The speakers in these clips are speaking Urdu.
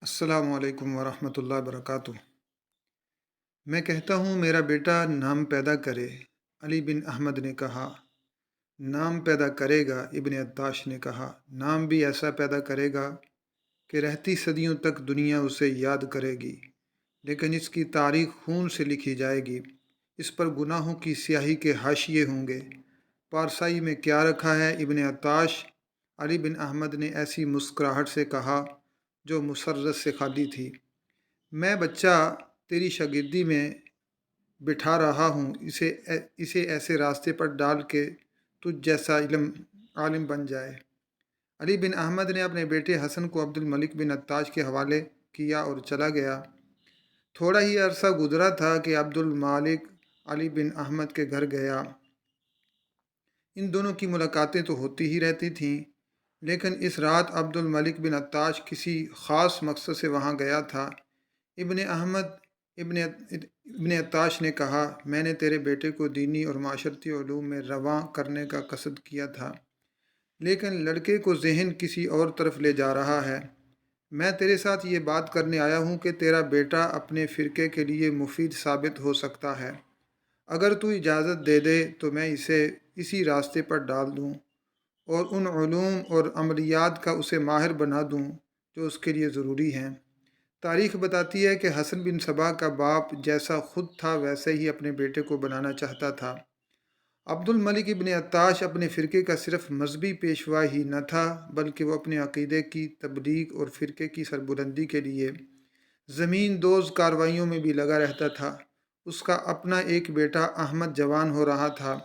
السلام علیکم ورحمۃ اللہ وبرکاتہ۔ میں کہتا ہوں میرا بیٹا نام پیدا کرے، علی بن احمد نے کہا۔ نام پیدا کرے گا، ابن عطاش نے کہا۔ نام بھی ایسا پیدا کرے گا کہ رہتی صدیوں تک دنیا اسے یاد کرے گی، لیکن اس کی تاریخ خون سے لکھی جائے گی۔ اس پر گناہوں کی سیاہی کے حاشیے ہوں گے۔ پارسائی میں کیا رکھا ہے؟ ابن عطاش علی بن احمد نے ایسی مسکراہٹ سے کہا جو مسرت سے خالی تھی۔ میں بچہ تیری شاگردی میں بٹھا رہا ہوں، اسے ایسے راستے پر ڈال کہ تجھ جیسا عالم بن جائے۔ علی بن احمد نے اپنے بیٹے حسن کو عبد الملک بن عطاش کے حوالے کیا اور چلا گیا۔ تھوڑا ہی عرصہ گزرا تھا کہ عبد المالک علی بن احمد کے گھر گیا۔ ان دونوں کی ملاقاتیں تو ہوتی ہی رہتی تھیں، لیکن اس رات عبد الملک بن عطاش کسی خاص مقصد سے وہاں گیا تھا۔ ابن عطاش نے کہا، میں نے تیرے بیٹے کو دینی اور معاشرتی علوم میں رواں کرنے کا قصد کیا تھا، لیکن لڑکے کو ذہن کسی اور طرف لے جا رہا ہے۔ میں تیرے ساتھ یہ بات کرنے آیا ہوں کہ تیرا بیٹا اپنے فرقے کے لیے مفید ثابت ہو سکتا ہے۔ اگر تو اجازت دے دے تو میں اسے اسی راستے پر ڈال دوں اور ان علوم اور عملیات کا اسے ماہر بنا دوں جو اس کے لیے ضروری ہیں۔ تاریخ بتاتی ہے کہ حسن بن صبا کا باپ جیسا خود تھا ویسے ہی اپنے بیٹے کو بنانا چاہتا تھا۔ عبد الملک ابن عطاش اپنے فرقے کا صرف مذہبی پیشوا ہی نہ تھا، بلکہ وہ اپنے عقیدے کی تبلیغ اور فرقے کی سربلندی کے لیے زمین دوز کارروائیوں میں بھی لگا رہتا تھا۔ اس کا اپنا ایک بیٹا احمد جوان ہو رہا تھا۔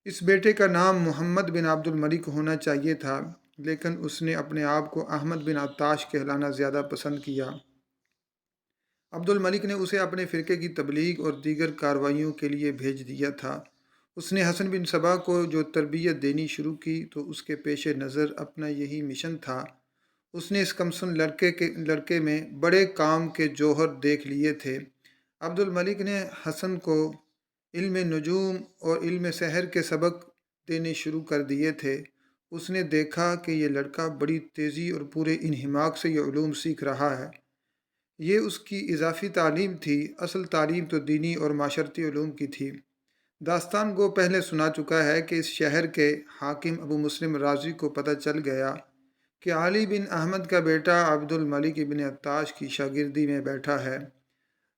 اس بیٹے کا نام محمد بن عبد الملک ہونا چاہیے تھا، لیکن اس نے اپنے آپ کو احمد بن عطاش کہلانا زیادہ پسند کیا۔ عبد الملک نے اسے اپنے فرقے کی تبلیغ اور دیگر کارروائیوں کے لیے بھیج دیا تھا۔ اس نے حسن بن صبا کو جو تربیت دینی شروع کی تو اس کے پیش نظر اپنا یہی مشن تھا۔ اس نے اس کمسن لڑکے میں بڑے کام کے جوہر دیکھ لیے تھے۔ عبد الملک نے حسن کو علم نجوم اور علم سحر کے سبق دینے شروع کر دیے تھے۔ اس نے دیکھا کہ یہ لڑکا بڑی تیزی اور پورے انہماک سے یہ علوم سیکھ رہا ہے۔ یہ اس کی اضافی تعلیم تھی، اصل تعلیم تو دینی اور معاشرتی علوم کی تھی۔ داستان گو پہلے سنا چکا ہے کہ اس شہر کے حاکم ابو مسلم رازی کو پتہ چل گیا کہ علی بن احمد کا بیٹا عبد الملک ابن عطاش کی شاگردی میں بیٹھا ہے۔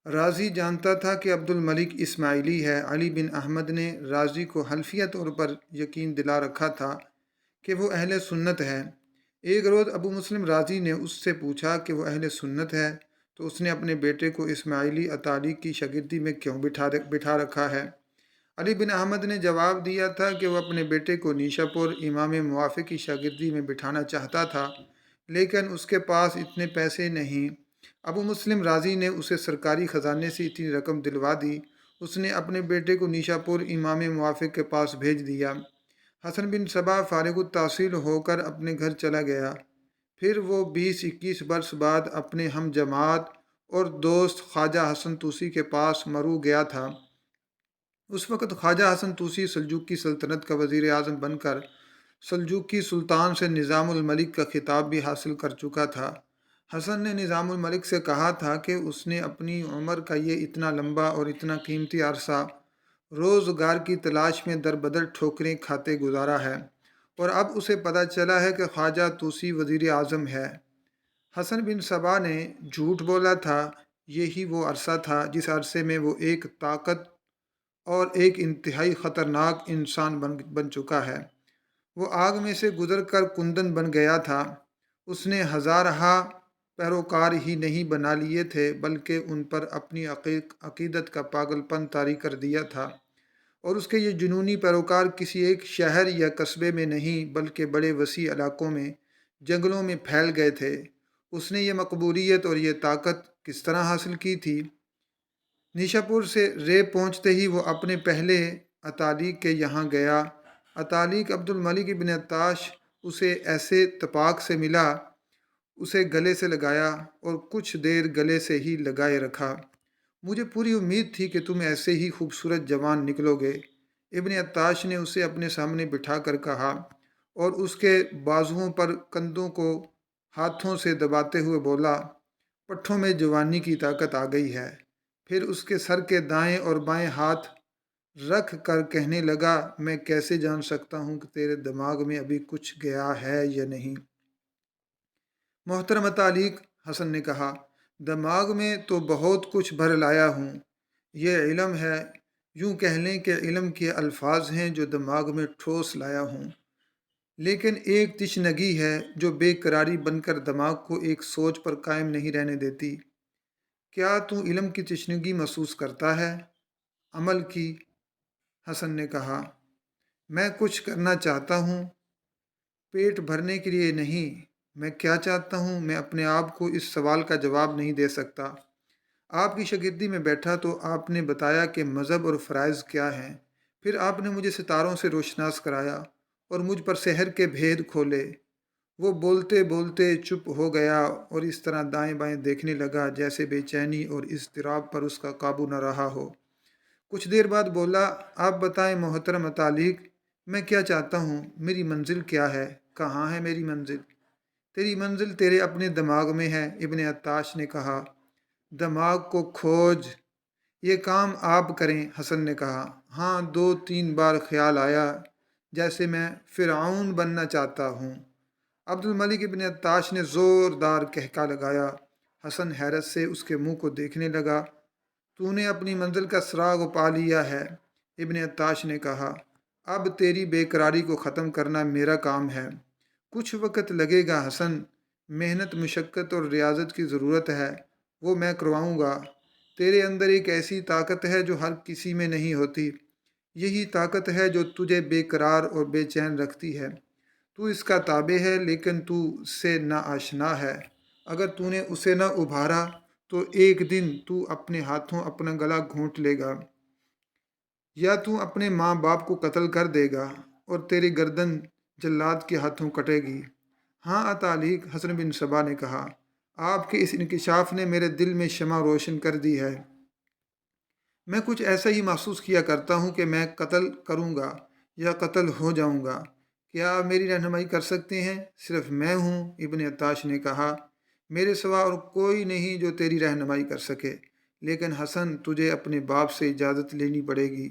رازی جانتا تھا کہ عبد الملک اسماعیلی ہے۔ علی بن احمد نے رازی کو حلفیہ طور پر یقین دلا رکھا تھا کہ وہ اہل سنت ہے۔ ایک روز ابو مسلم رازی نے اس سے پوچھا کہ وہ اہل سنت ہے تو اس نے اپنے بیٹے کو اسماعیلی اطالی کی شاگردی میں کیوں بٹھا رکھا ہے؟ علی بن احمد نے جواب دیا تھا کہ وہ اپنے بیٹے کو نیشا پور امام موافق کی شاگردی میں بٹھانا چاہتا تھا، لیکن اس کے پاس اتنے پیسے نہیں۔ ابو مسلم رازی نے اسے سرکاری خزانے سے اتنی رقم دلوا دی۔ اس نے اپنے بیٹے کو نیشا پور امام موافق کے پاس بھیج دیا۔ حسن بن صبا فارغ التحصیل ہو کر اپنے گھر چلا گیا۔ پھر وہ 20-21 برس بعد اپنے ہم جماعت اور دوست خواجہ حسن طوسی کے پاس مرو گیا تھا۔ اس وقت خواجہ حسن طوسی سلجوقی سلطنت کا وزیر اعظم بن کر سلجوقی سلطان سے نظام الملک کا خطاب بھی حاصل کر چکا تھا۔ حسن نے نظام الملک سے کہا تھا کہ اس نے اپنی عمر کا یہ اتنا لمبا اور اتنا قیمتی عرصہ روزگار کی تلاش میں در بدر ٹھوکریں کھاتے گزارا ہے، اور اب اسے پتہ چلا ہے کہ خواجہ طوسی وزیر اعظم ہے۔ حسن بن صبا نے جھوٹ بولا تھا۔ یہی وہ عرصہ تھا جس عرصے میں وہ ایک طاقت اور ایک انتہائی خطرناک انسان بن چکا ہے۔ وہ آگ میں سے گزر کر کندن بن گیا تھا۔ اس نے ہزارہا پیروکار ہی نہیں بنا لیے تھے، بلکہ ان پر اپنی عقیدت کا پاگل پن طاری کر دیا تھا، اور اس کے یہ جنونی پیروکار کسی ایک شہر یا قصبے میں نہیں بلکہ بڑے وسیع علاقوں میں، جنگلوں میں پھیل گئے تھے۔ اس نے یہ مقبولیت اور یہ طاقت کس طرح حاصل کی تھی؟ نیشا پور سے ریپ پہنچتے ہی وہ اپنے پہلے اطالیق کے یہاں گیا۔ اطالیق عبد الملک ابن عطاش اسے ایسے اتفاق سے ملا، اسے گلے سے لگایا اور کچھ دیر گلے سے ہی لگائے رکھا۔ مجھے پوری امید تھی کہ تم ایسے ہی خوبصورت جوان نکلو گے، ابن عطاش نے اسے اپنے سامنے بٹھا کر کہا، اور اس کے بازوؤں پر کندھوں کو ہاتھوں سے دباتے ہوئے بولا، پٹھوں میں جوانی کی طاقت آ گئی ہے۔ پھر اس کے سر کے دائیں اور بائیں ہاتھ رکھ کر کہنے لگا، میں کیسے جان سکتا ہوں کہ تیرے دماغ میں ابھی کچھ گیا ہے یا نہیں؟ محترم تعلیق، حسن نے کہا، دماغ میں تو بہت کچھ بھر لایا ہوں۔ یہ علم ہے، یوں کہہ لیں کہ علم کے الفاظ ہیں جو دماغ میں ٹھوس لایا ہوں، لیکن ایک تشنگی ہے جو بے قراری بن کر دماغ کو ایک سوچ پر قائم نہیں رہنے دیتی۔ کیا تو علم کی تشنگی محسوس کرتا ہے؟ عمل کی؟ حسن نے کہا، میں کچھ کرنا چاہتا ہوں، پیٹ بھرنے کے لیے نہیں۔ میں کیا چاہتا ہوں، میں اپنے آپ کو اس سوال کا جواب نہیں دے سکتا۔ آپ کی شاگردی میں بیٹھا تو آپ نے بتایا کہ مذہب اور فرائض کیا ہیں، پھر آپ نے مجھے ستاروں سے روشناس کرایا اور مجھ پر سحر کے بھید کھولے۔ وہ بولتے بولتے چپ ہو گیا اور اس طرح دائیں بائیں دیکھنے لگا جیسے بے چینی اور اضطراب پر اس کا قابو نہ رہا ہو۔ کچھ دیر بعد بولا، آپ بتائیں محترم تعلیق، میں کیا چاہتا ہوں، میری منزل کیا ہے؟ کہاں ہے میری منزل؟ تیری منزل تیرے اپنے دماغ میں ہے، ابن عطاش نے کہا۔ دماغ کو کھوج، یہ کام آپ کریں، حسن نے کہا۔ ہاں، 2-3 بار خیال آیا جیسے میں فرعون بننا چاہتا ہوں۔ عبد الملک ابن عطاش نے زوردار کہکا لگایا۔ حسن حیرت سے اس کے منہ کو دیکھنے لگا۔ تو نے اپنی منزل کا سراغ پا لیا ہے، ابن عطاش نے کہا۔ اب تیری بے قراری کو ختم کرنا میرا کام ہے۔ کچھ وقت لگے گا حسن، محنت، مشقت اور ریاضت کی ضرورت ہے، وہ میں کرواؤں گا۔ تیرے اندر ایک ایسی طاقت ہے جو ہر کسی میں نہیں ہوتی، یہی طاقت ہے جو تجھے بے قرار اور بے چین رکھتی ہے۔ تو اس کا تابع ہے لیکن تو اس سے نا آشنا ہے۔ اگر تو نے اسے نہ ابھارا تو ایک دن تو اپنے ہاتھوں اپنا گلا گھونٹ لے گا، یا تو اپنے ماں باپ کو قتل کر دے گا اور تیری گردن جلاد کے ہاتھوں کٹے گی۔ ہاں تعلیق، حسن بن صبا نے کہا، آپ کے اس انکشاف نے میرے دل میں شمع روشن کر دی ہے۔ میں کچھ ایسا ہی محسوس کیا کرتا ہوں کہ میں قتل کروں گا یا قتل ہو جاؤں گا۔ کیا آپ میری رہنمائی کر سکتے ہیں؟ صرف میں ہوں، ابن عطاش نے کہا، میرے سوا اور کوئی نہیں جو تیری رہنمائی کر سکے۔ لیکن حسن، تجھے اپنے باپ سے اجازت لینی پڑے گی۔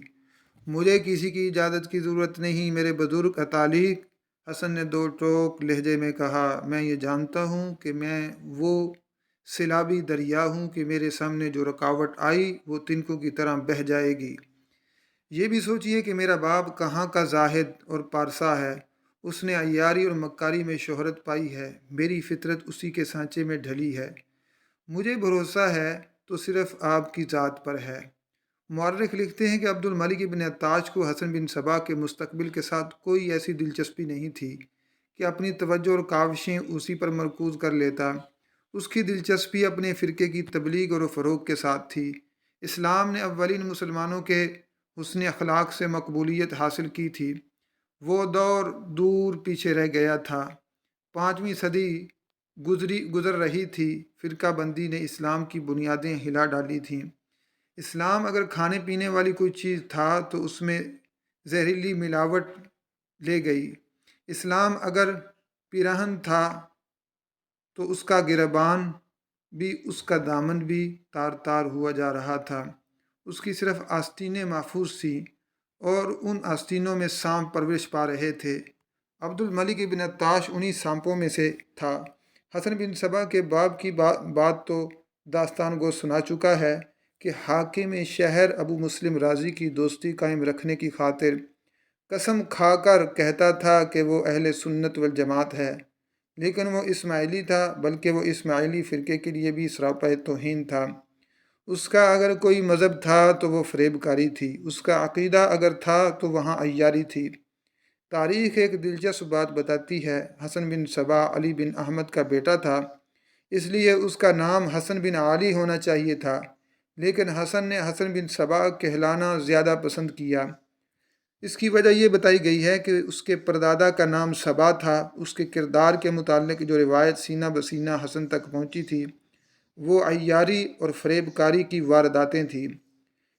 مجھے کسی کی اجازت کی ضرورت نہیں میرے بزرگ تعلیق، حسن نے دو ٹوک لہجے میں کہا۔ میں یہ جانتا ہوں کہ میں وہ سیلابی دریا ہوں کہ میرے سامنے جو رکاوٹ آئی وہ تنکوں کی طرح بہہ جائے گی۔ یہ بھی سوچئے کہ میرا باپ کہاں کا زاہد اور پارسا ہے، اس نے عیاری اور مکاری میں شہرت پائی ہے، میری فطرت اسی کے سانچے میں ڈھلی ہے۔ مجھے بھروسہ ہے تو صرف آپ کی ذات پر ہے۔ مورخ لکھتے ہیں کہ عبد الملک ابن عطاش کو حسن بن صبا کے مستقبل کے ساتھ کوئی ایسی دلچسپی نہیں تھی کہ اپنی توجہ اور کاوشیں اسی پر مرکوز کر لیتا۔ اس کی دلچسپی اپنے فرقے کی تبلیغ اور فروغ کے ساتھ تھی۔ اسلام نے اولین مسلمانوں کے حسن اخلاق سے مقبولیت حاصل کی تھی۔ وہ دور دور پیچھے رہ گیا تھا۔ 5ویں صدی گزر رہی تھی، فرقہ بندی نے اسلام کی بنیادیں ہلا ڈالی تھیں۔ اسلام اگر کھانے پینے والی کوئی چیز تھا تو اس میں زہریلی ملاوٹ لے گئی۔ اسلام اگر پیراہن تھا تو اس کا گربان بھی، اس کا دامن بھی تار تار ہوا جا رہا تھا۔ اس کی صرف آستینیں محفوظ تھیں اور ان آستینوں میں سانپ پرورش پا رہے تھے۔ عبد الملک ابن عطاش انہی سانپوں میں سے تھا۔ حسن بن صبا کے باپ کی بات تو داستان گو سنا چکا ہے کہ حاکم شہر ابو مسلم رازی کی دوستی قائم رکھنے کی خاطر قسم کھا کر کہتا تھا کہ وہ اہل سنت والجماعت ہے، لیکن وہ اسماعیلی تھا، بلکہ وہ اسماعیلی فرقے کے لیے بھی سراپا توہین تھا۔ اس کا اگر کوئی مذہب تھا تو وہ فریب کاری تھی، اس کا عقیدہ اگر تھا تو وہاں عیاری تھی۔ تاریخ ایک دلچسپ بات بتاتی ہے، حسن بن صبا علی بن احمد کا بیٹا تھا، اس لیے اس کا نام حسن بن علی ہونا چاہیے تھا، لیکن حسن نے حسن بن صبا کہلانا زیادہ پسند کیا۔ اس کی وجہ یہ بتائی گئی ہے کہ اس کے پردادا کا نام صبا تھا۔ اس کے کردار کے متعلق جو روایت سینہ بسینہ حسن تک پہنچی تھی وہ عیاری اور فریب کاری کی وارداتیں تھیں۔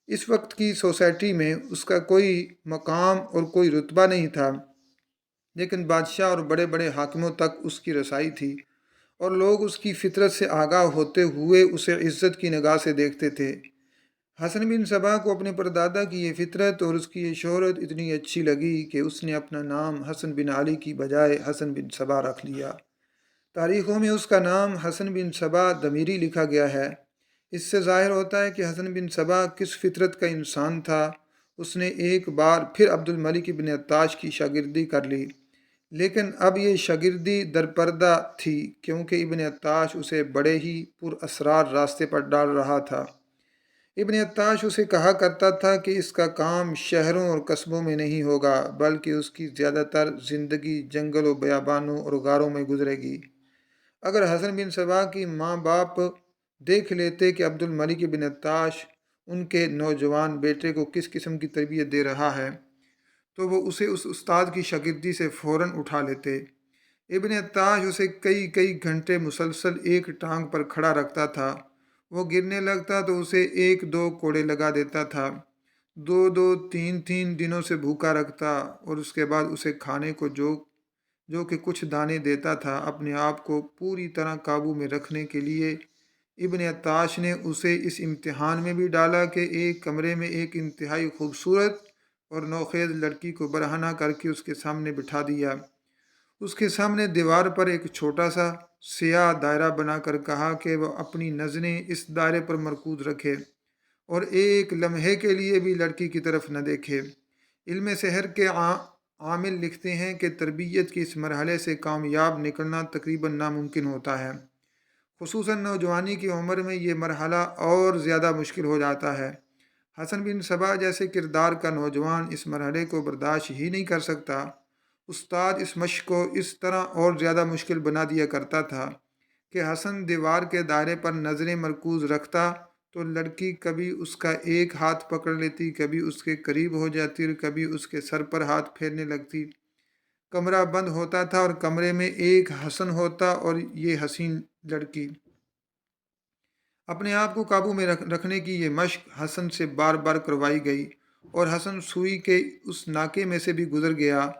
اس وقت کی سوسائٹی میں اس کا کوئی مقام اور کوئی رتبہ نہیں تھا، لیکن بادشاہ اور بڑے بڑے حاکموں تک اس کی رسائی تھی اور لوگ اس کی فطرت سے آگاہ ہوتے ہوئے اسے عزت کی نگاہ سے دیکھتے تھے۔ حسن بن صبا کو اپنے پردادا کی یہ فطرت اور اس کی یہ شہرت اتنی اچھی لگی کہ اس نے اپنا نام حسن بن علی کی بجائے حسن بن صبا رکھ لیا۔ تاریخوں میں اس کا نام حسن بن صبا ضمیری لکھا گیا ہے۔ اس سے ظاہر ہوتا ہے کہ حسن بن صبا کس فطرت کا انسان تھا۔ اس نے ایک بار پھر عبد الملک بن عطاش کی شاگردی کر لی، لیکن اب یہ شاگردی درپردہ تھی کیونکہ ابن عطاش اسے بڑے ہی پر اسرار راستے پر ڈال رہا تھا۔ ابن عطاش اسے کہا کرتا تھا کہ اس کا کام شہروں اور قصبوں میں نہیں ہوگا، بلکہ اس کی زیادہ تر زندگی جنگل و بیابانوں اور غاروں میں گزرے گی۔ اگر حسن بن صبا کی ماں باپ دیکھ لیتے کہ عبد الملک بن عطاش ان کے نوجوان بیٹے کو کس قسم کی تربیت دے رہا ہے تو وہ اسے اس استاد کی شاگردی سے فوراً اٹھا لیتے۔ ابن عطاش اسے کئی کئی گھنٹے مسلسل ایک ٹانگ پر کھڑا رکھتا تھا۔ وہ گرنے لگتا تو اسے ایک دو کوڑے لگا دیتا تھا، دو دو تین تین دنوں سے بھوکا رکھتا، اور اس کے بعد اسے کھانے کو جو کہ کچھ دانے دیتا تھا۔ اپنے آپ کو پوری طرح قابو میں رکھنے کے لیے ابن عطاش نے اسے اس امتحان میں بھی ڈالا کہ ایک کمرے میں ایک انتہائی خوبصورت اور نوخیز لڑکی کو برہنہ کر کے اس کے سامنے بٹھا دیا۔ اس کے سامنے دیوار پر ایک چھوٹا سا سیاہ دائرہ بنا کر کہا کہ وہ اپنی نظریں اس دائرے پر مرکوز رکھے اور ایک لمحے کے لیے بھی لڑکی کی طرف نہ دیکھے۔ علم سحر کے عامل لکھتے ہیں کہ تربیت کے اس مرحلے سے کامیاب نکلنا تقریباً ناممکن ہوتا ہے۔ خصوصاً نوجوانی کی عمر میں یہ مرحلہ اور زیادہ مشکل ہو جاتا ہے۔ حسن بن صبا جیسے کردار کا نوجوان اس مرحلے کو برداشت ہی نہیں کر سکتا۔ استاد اس مشق کو اس طرح اور زیادہ مشکل بنا دیا کرتا تھا کہ حسن دیوار کے دائرے پر نظریں مرکوز رکھتا تو لڑکی کبھی اس کا ایک ہاتھ پکڑ لیتی، کبھی اس کے قریب ہو جاتی اور کبھی اس کے سر پر ہاتھ پھیرنے لگتی۔ کمرہ بند ہوتا تھا اور کمرے میں ایک حسن ہوتا اور یہ حسین لڑکی۔ اپنے آپ کو قابو میں رکھنے کی یہ مشق حسن سے بار بار کروائی گئی اور حسن سوئی کے اس ناکے میں سے بھی گزر گیا۔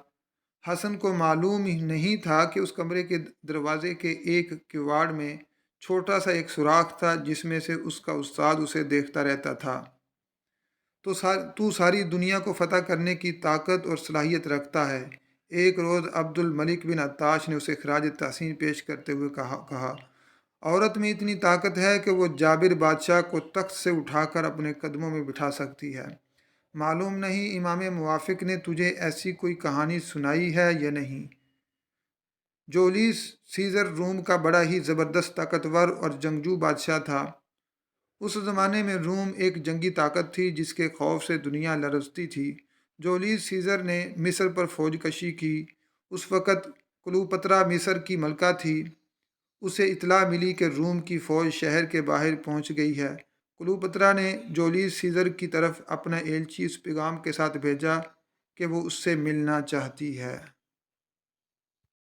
حسن کو معلوم ہی نہیں تھا کہ اس کمرے کے دروازے کے ایک کواڑ میں چھوٹا سا ایک سوراخ تھا جس میں سے اس کا استاد اسے دیکھتا رہتا تھا۔ تو ساری دنیا کو فتح کرنے کی طاقت اور صلاحیت رکھتا ہے۔ ایک روز عبد الملک بن عطاش نے اسے خراج تحسین پیش کرتے ہوئے کہا، عورت میں اتنی طاقت ہے کہ وہ جابر بادشاہ کو تخت سے اٹھا کر اپنے قدموں میں بٹھا سکتی ہے۔ معلوم نہیں امام موافق نے تجھے ایسی کوئی کہانی سنائی ہے یا نہیں۔ جولیس سیزر روم کا بڑا ہی زبردست طاقتور اور جنگجو بادشاہ تھا۔ اس زمانے میں روم ایک جنگی طاقت تھی جس کے خوف سے دنیا لرزتی تھی۔ جولیس سیزر نے مصر پر فوج کشی کی۔ اس وقت کلوپترا مصر کی ملکہ تھی۔ اسے اطلاع ملی کہ روم کی فوج شہر کے باہر پہنچ گئی ہے۔ کلوپترا نے جولیس سیزر کی طرف اپنا ایلچی اس پیغام کے ساتھ بھیجا کہ وہ اس سے ملنا چاہتی ہے۔